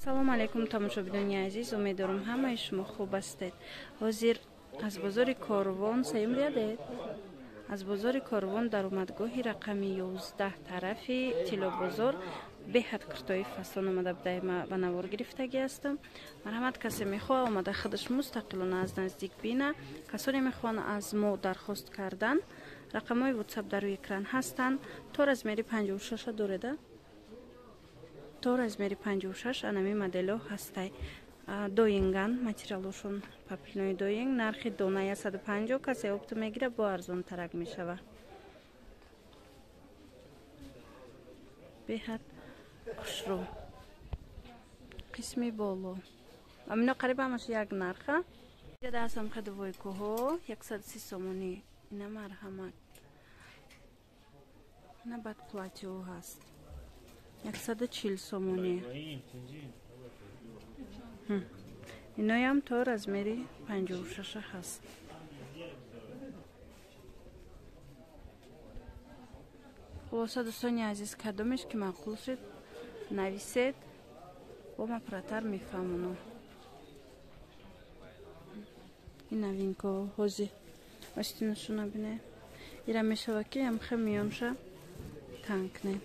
салом алейкум тамошобинони азиз, умедворам ҳамаи шумо хуб ҳастед. ҳозир аз бозори Корвон саюм рядед. аз бозори Корвон дар омадгоҳи рақами 11 тарафи тиллобозор беҳад куртои фасон омада будааем ба навор гирифтагӣ ҳастам. марҳамат, касе мехоҳад омада худаш мустақилона аз наздик бина. касоне мехоҳанд аз мо дархост кардан, рақамҳои WhatsApp дар рӯи экран ҳастанд. то размери 56 дорада, то размери 56 анами модело ҳастай. доинган материалошон папилнои доинг. нархи донаи 150. касе опто мегира бо арзонтарак мешава. беҳад хушрӯ. қисми боло амино қариб ҳамаш як нарха. ҷада ҳастам хадовои кӯҳо 130 сомонӣ. ина марҳамат, ина бад платио ҳаст 140 сомонӣ. иноям то размери 56 ҳаст. хулоса дӯстони азиз, кадомеш ки маъқул шуд нависед, бо ма пратар мефаҳмонам. ин новинко ҳозир остинашона бинед. ира мешава ки ям хе миёнша танк не.